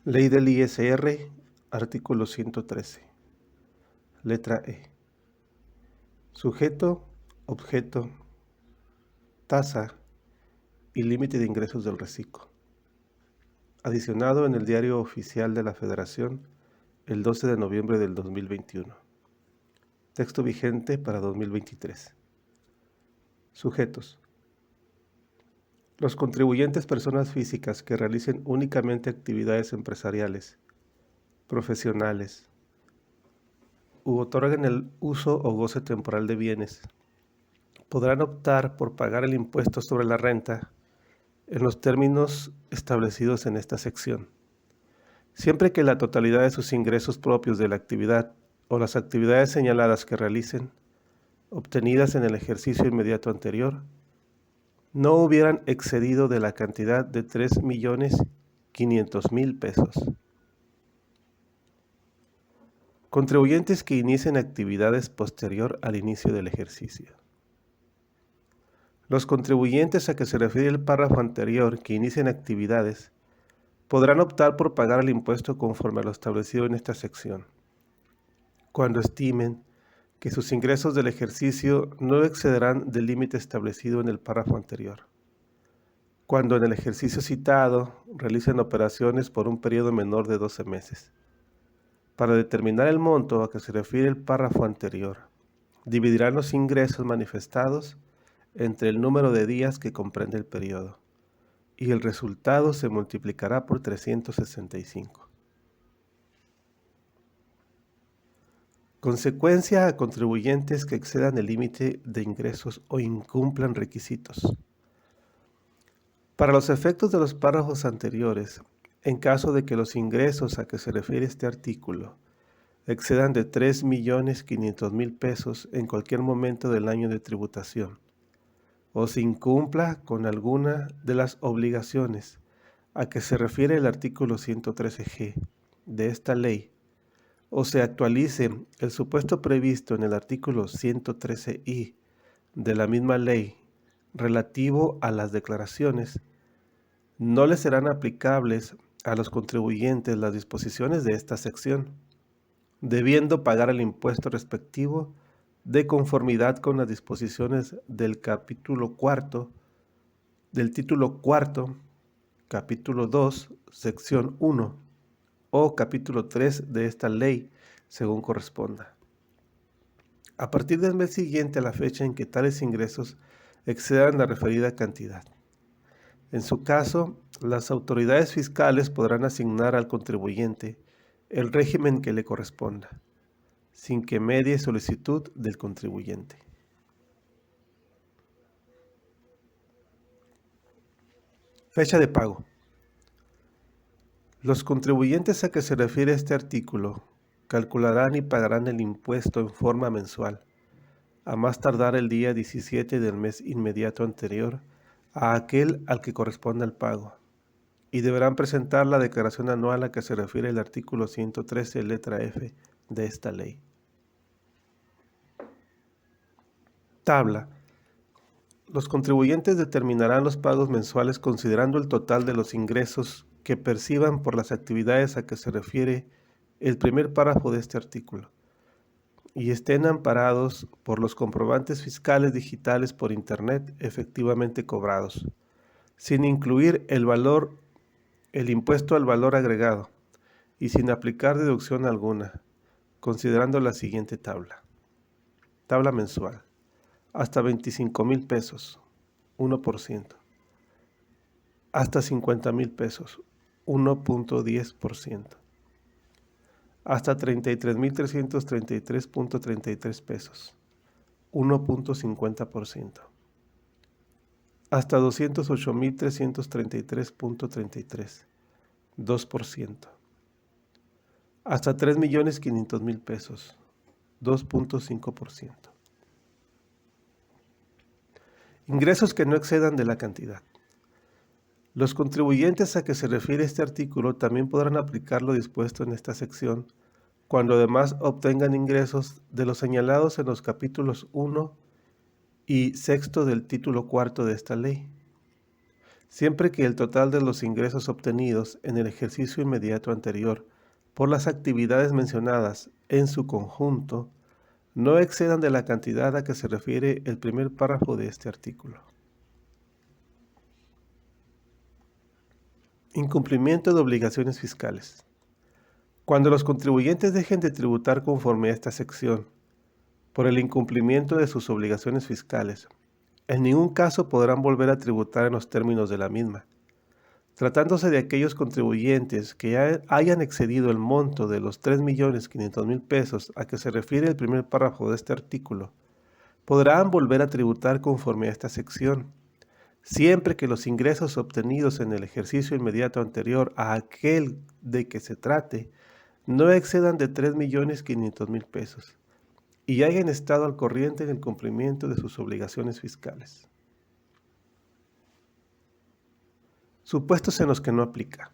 Ley del ISR, artículo 113. Letra E. Sujeto, objeto, tasa y límite de ingresos del reciclo. Adicionado en el Diario Oficial de la Federación el 12 de noviembre del 2021. Texto vigente para 2023. Sujetos. Los contribuyentes personas físicas que realicen únicamente actividades empresariales, profesionales, u otorguen el uso o goce temporal de bienes, podrán optar por pagar el impuesto sobre la renta en los términos establecidos en esta sección, siempre que la totalidad de sus ingresos propios de la actividad o las actividades señaladas que realicen, obtenidas en el ejercicio inmediato anterior, no hubieran excedido de la cantidad de 3.500.000 pesos. Contribuyentes que inicien actividades posterior al inicio del ejercicio. Los contribuyentes a que se refiere el párrafo anterior que inicien actividades podrán optar por pagar el impuesto conforme a lo establecido en esta sección, cuando estimen que sus ingresos del ejercicio no excederán del límite establecido en el párrafo anterior, cuando en el ejercicio citado realicen operaciones por un periodo menor de 12 meses. Para determinar el monto a que se refiere el párrafo anterior, dividirán los ingresos manifestados entre el número de días que comprende el periodo, y el resultado se multiplicará por 365. Consecuencia a contribuyentes que excedan el límite de ingresos o incumplan requisitos. Para los efectos de los párrafos anteriores, en caso de que los ingresos a que se refiere este artículo excedan de 3.500.000 pesos en cualquier momento del año de tributación, o se incumpla con alguna de las obligaciones a que se refiere el artículo 113G de esta ley, o se actualice el supuesto previsto en el artículo 113I de la misma ley relativo a las declaraciones, no les serán aplicables a los contribuyentes las disposiciones de esta sección, debiendo pagar el impuesto respectivo de conformidad con las disposiciones del capítulo cuarto, del título cuarto, capítulo 2, sección 1 o capítulo 3 de esta ley, según corresponda. A partir del mes siguiente a la fecha en que tales ingresos excedan la referida cantidad. En su caso, las autoridades fiscales podrán asignar al contribuyente el régimen que le corresponda, sin que medie solicitud del contribuyente. Fecha de pago. Los contribuyentes a que se refiere este artículo calcularán y pagarán el impuesto en forma mensual, a más tardar el día 17 del mes inmediato anterior a aquel al que corresponda el pago, y deberán presentar la declaración anual a que se refiere el artículo 113, letra F de esta ley. Tabla. Los contribuyentes determinarán los pagos mensuales considerando el total de los ingresos que perciban por las actividades a que se refiere el primer párrafo de este artículo, y estén amparados por los comprobantes fiscales digitales por Internet efectivamente cobrados, sin incluir el impuesto al valor agregado, y sin aplicar deducción alguna, considerando la siguiente tabla. Tabla mensual. Hasta 25,000 pesos, 1%. Hasta 50,000 pesos, 1.10%. Hasta 33,333.33 pesos, 1.50%. Hasta 208,333.33, 2%. Hasta 3.500.000 pesos, 2.5%. Ingresos que no excedan de la cantidad. Los contribuyentes a que se refiere este artículo también podrán aplicar lo dispuesto en esta sección cuando además obtengan ingresos de los señalados en los capítulos 1 y 6 del título 4 de esta ley, siempre que el total de los ingresos obtenidos en el ejercicio inmediato anterior por las actividades mencionadas en su conjunto no excedan de la cantidad a que se refiere el primer párrafo de este artículo. Incumplimiento de obligaciones fiscales. Cuando los contribuyentes dejen de tributar conforme a esta sección por el incumplimiento de sus obligaciones fiscales, en ningún caso podrán volver a tributar en los términos de la misma. Tratándose de aquellos contribuyentes que hayan excedido el monto de los 3.500.000 pesos a que se refiere el primer párrafo de este artículo, podrán volver a tributar conforme a esta sección, siempre que los ingresos obtenidos en el ejercicio inmediato anterior a aquel de que se trate no excedan de 3.500.000 pesos y hayan estado al corriente en el cumplimiento de sus obligaciones fiscales. Supuestos en los que no aplica.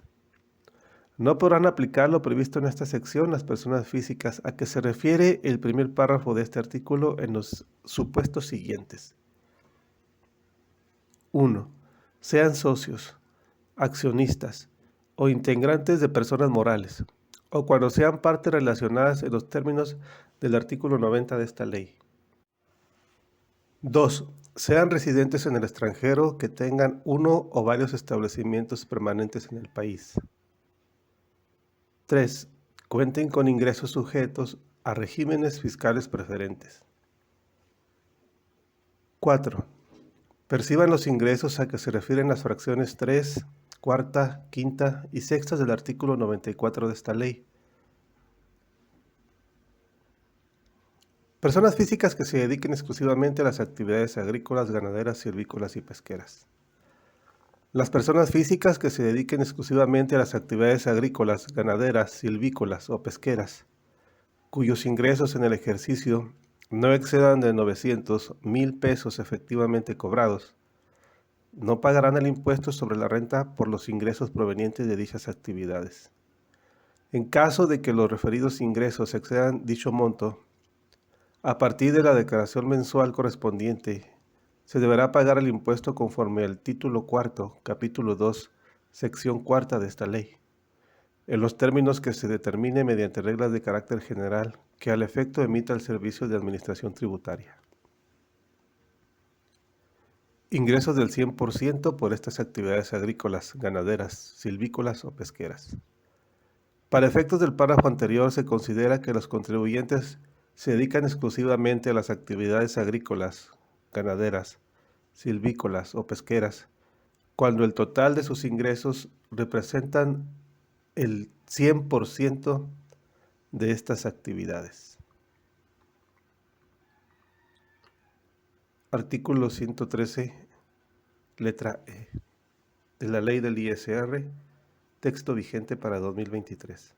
No podrán aplicar lo previsto en esta sección las personas físicas a que se refiere el primer párrafo de este artículo en los supuestos siguientes. 1. Sean socios, accionistas o integrantes de personas morales, o cuando sean partes relacionadas en los términos del artículo 90 de esta ley. 2. Sean residentes en el extranjero que tengan uno o varios establecimientos permanentes en el país. 3. Cuenten con ingresos sujetos a regímenes fiscales preferentes. 4. Perciban los ingresos a que se refieren las fracciones 3, cuarta, quinta y sexta del artículo 94 de esta ley. Personas físicas que se dediquen exclusivamente a las actividades agrícolas, ganaderas, silvícolas y pesqueras. Las personas físicas que se dediquen exclusivamente a las actividades agrícolas, ganaderas, silvícolas o pesqueras, cuyos ingresos en el ejercicio no excedan de 900.000 pesos efectivamente cobrados, no pagarán el impuesto sobre la renta por los ingresos provenientes de dichas actividades. En caso de que los referidos ingresos excedan dicho monto, a partir de la declaración mensual correspondiente, se deberá pagar el impuesto conforme al título cuarto, capítulo 2, sección cuarta de esta ley, en los términos que se determine mediante reglas de carácter general que al efecto emita el Servicio de Administración Tributaria. Ingresos del 100% por estas actividades agrícolas, ganaderas, silvícolas o pesqueras. Para efectos del párrafo anterior se considera que los contribuyentes se dedican exclusivamente a las actividades agrícolas, ganaderas, silvícolas o pesqueras, cuando el total de sus ingresos representan el 100% de estas actividades. Artículo 113, letra E, de la Ley del ISR, texto vigente para 2023.